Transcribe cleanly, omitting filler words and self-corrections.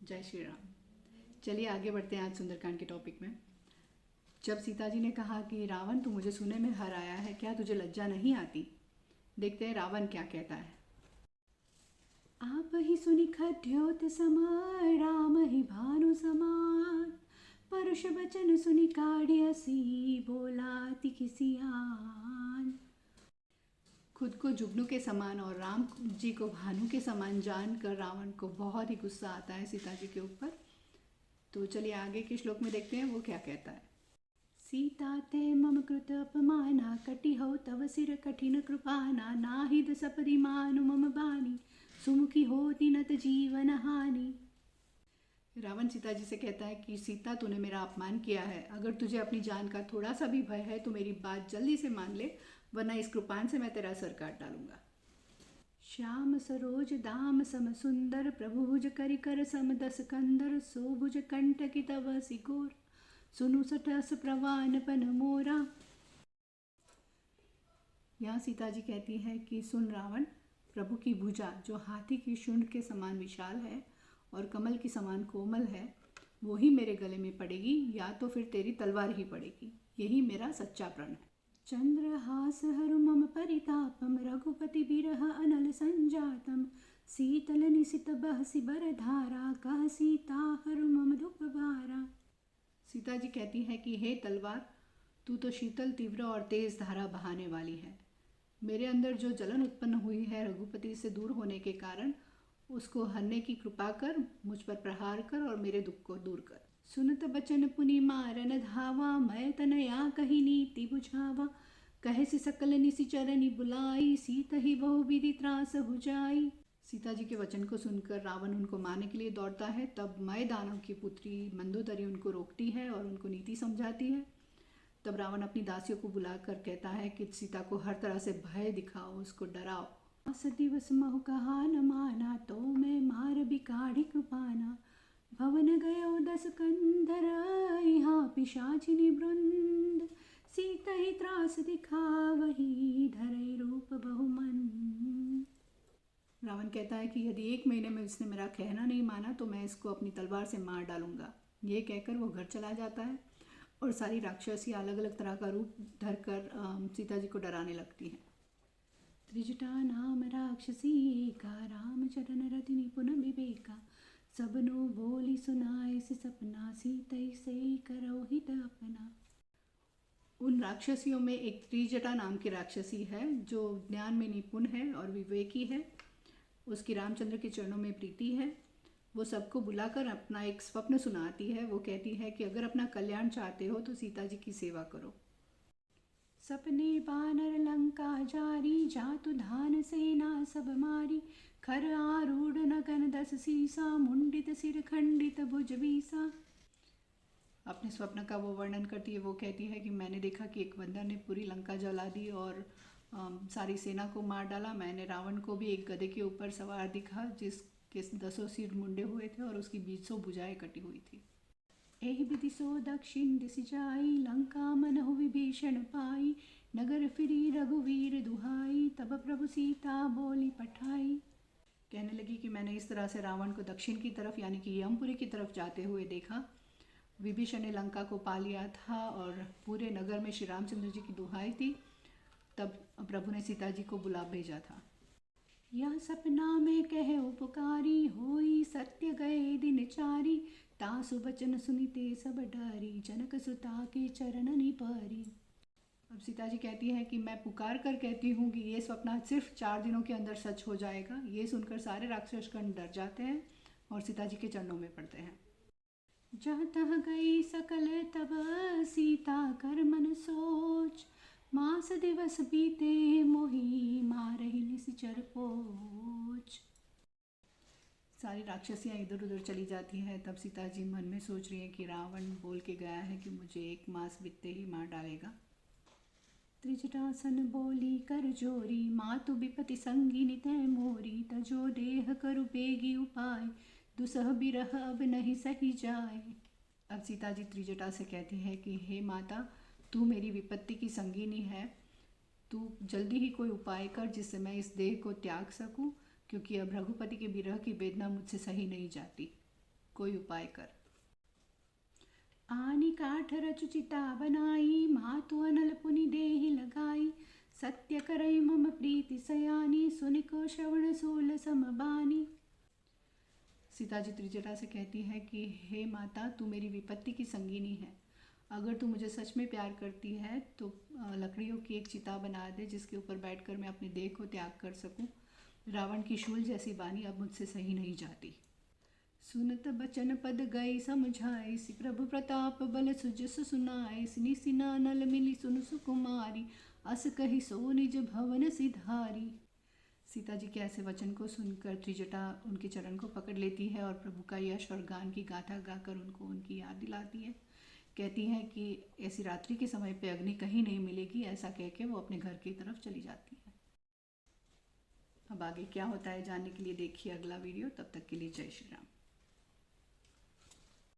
जय श्री राम। चलिए आगे बढ़ते हैं आज सुंदरकांड के टॉपिक में। जब सीता जी ने कहा कि रावण तू मुझे सुने में हर आया है, क्या तुझे लज्जा नहीं आती? देखते हैं रावण क्या कहता है। आप ही सुनि खद्योत समान, राम ही भानु समान, परुष बचन सुनि काढ़ियसी, बोला अति किसी आन। खुद को जुगनू के समान और राम जी को भानु के समान जानकर रावण को बहुत ही गुस्सा आता है सीता जी के ऊपर। तो चलिए आगे के श्लोक में देखते हैं वो क्या कहता है। सीता ते मम कृत अपमाना, कटिहौ तव सिर कठिन कृपाना, नाहिद सपदि मानु मम बानी, सुमुखी होती नत जीवन हानि। रावण सीता जी से कहता है कि सीता तूने मेरा अपमान किया है, अगर तुझे अपनी जान का थोड़ा सा भी भय है तो मेरी बात जल्दी से मान ले, वरना इस कृपान से मैं तेरा सर काट डालूंगा। श्याम सरोज दाम सम सुंदर, प्रभु भुज करि कर सम दस कंदर, सो भुज कंटकी तव सिकोर, सुनु सटस प्रवान पन मोरा। यहाँ सीता जी कहती है कि सुन रावण, प्रभु की भुजा जो हाथी की शुंड के समान विशाल है और कमल की समान कोमल है, वो ही मेरे गले में पड़ेगी या तो फिर तेरी तलवार ही पड़ेगी। यही मेरा सच्चा प्रण है। चंद्रहास हरु मम परितापम, रघुपति बिरह अनल संजातम, शीतल निशित बहसि बर धारा, कह सीता हरु मम दुख भारा। सीता जी कहती है कि हे तलवार, तू तो शीतल तीव्र और तेज धारा बहाने वाली है। मेरे अंदर जो जलन उत्पन्न हुई है रघुपति से दूर होने के कारण, उसको हरने की कृपा कर, मुझ पर प्रहार कर और मेरे दुख को दूर कर। सुनत बचन पुनि मारन धावा, मैं तनया कही नीति बुझावा, कहे से सकल निशिचरनि बुलाई, सीता ही बहु विधि त्रास बुझाई। सीता जी के वचन को सुनकर रावण उनको मारने के लिए दौड़ता है। तब मय दानव की पुत्री मंदोदरी उनको रोकती है और उनको नीति समझाती है। तब रावण अपनी दासियों को बुलाकर कहता है कि सीता को हर तरह से भय दिखाओ, उसको डराओ। आस दिवस महु कहा न माना, तो मैं मार बिकाढ़ी कृपाना, भवन गयो दस कंधर, यहाँ पिशाचिनी वृंद, सीता ही त्रास दिखावही, धरे रूप बहुमन। रावण कहता है कि यदि 1 महीने में इसने मेरा कहना नहीं माना तो मैं इसको अपनी तलवार से मार डालूंगा। ये कहकर वो घर चला जाता है और सारी राक्षसी अलग अलग तरह का रूप धरकर सीता जी को डराने लगती हैं। त्रिजटा नाम राक्षसी एका, रामचरण रति निपुण विवेका, सबनो बोली सुनाए से सपना, सीतई से करो हित अपना। उन राक्षसियों में एक त्रिजटा नाम की राक्षसी है जो ज्ञान में निपुण है और विवेकी है। उसकी रामचंद्र के चरणों में प्रीति है। वो सबको बुलाकर अपना एक स्वप्न सुनाती है। वो कहती है कि अगर अपना कल्याण चाहते हो तो सीता जी की सेवा करो। सपने बानर लंका जारी, जातु धान सेना सब मारी, खर आरूढ़ नगन दस सीसा, मुंडित सिर खंडित भुज बीसा। अपने स्वप्न का वो वर्णन करती है। वो कहती है कि मैंने देखा कि एक बंदर ने पूरी लंका जला दी और सारी सेना को मार डाला। मैंने रावण को भी एक गधे के ऊपर सवार दिखा जिसके 10 सिर मुंडे हुए थे और उसकी 20 भुजाएं कटी हुई थी। एहि विधि सो दक्षिण दिशि जाई, लंका मनहु विभीषण पाई, नगर फिरी रघुवीर दुहाई, तब प्रभु सीता बोली पठाई। कहने लगी कि मैंने इस तरह से रावण को दक्षिण की तरफ यानी कि यमपुरी की तरफ जाते हुए देखा। विभीषण ने लंका को पा लिया था और पूरे नगर में श्री रामचंद्र जी की दुहाई थी। तब प्रभु ने सीता जी को बुला भेजा था। यह सपना में कहे उपकारी, होई सत्य गए दिन चारी, तासु बचन सुनिते सब डारी, जनक सुता के चरण निपारी। अब सीता जी कहती है कि मैं पुकार कर कहती हूँ कि ये सपना सिर्फ 4 दिनों के अंदर सच हो जाएगा। ये सुनकर सारे राक्षसगण डर जाते हैं और सीता जी के चरणों में पड़ते हैं। जहाँ तह गई सकल तब सीता कर मन सोच, मास दिवस बीते मोही मारहि निशिचर पोच। सारी राक्षसियाँ इधर उधर चली जाती हैं। तब सीता जी मन में सोच रही हैं कि रावण बोल के गया है कि मुझे 1 मास बीतते ही मार डालेगा। त्रिजटासन बोली कर जोरी, मातु विपति संगिनी तय मोरी, तजो देह करु बेगी उपाय, दुसह बिरह अब नहीं सही जाए। अब सीता जी त्रिजटा से कहती है कि हे माता, तू मेरी विपत्ति की संगिनी है, तू जल्दी ही कोई उपाय कर जिससे मैं इस देह को त्याग सकूं, क्योंकि अब रघुपति के विरह की वेदना मुझसे सही नहीं जाती। कोई उपाय कर। आनी काठ रचु चिता बनाई, मातु अनल पुनि देहि लगाई। सत्य करई मम प्रीति सयानी, सुनिको श्रवण सूल समबानी। सीता जी त्रिजटा से कहती है कि हे माता, तू मेरी विपत्ति की संगिनी है। अगर तू मुझे सच में प्यार करती है तो लकड़ियों की एक चिता बना दे जिसके ऊपर बैठकर मैं अपने देह को त्याग कर सकूं। रावण की शूल जैसी बानी अब मुझसे सही नहीं जाती। सुनत बचन पद गई समझाई, सि प्रभु प्रताप बल सुजस सुनाई। सिनि सिना नल मिली सुन सुकुमारी, अस कही सो निज भवन सिधारी। सीता जी के ऐसे वचन को सुनकर त्रिजटा उनके चरण को पकड़ लेती है और प्रभु का यश और गान की गाथा गाकर उनको उनकी याद दिलाती है। कहती है कि ऐसी रात्रि के समय पे अग्नि कहीं नहीं मिलेगी। ऐसा कह के वो अपने घर की तरफ चली जाती है। अब आगे क्या होता है जानने के लिए देखिए अगला वीडियो। तब तक के लिए जय श्री राम।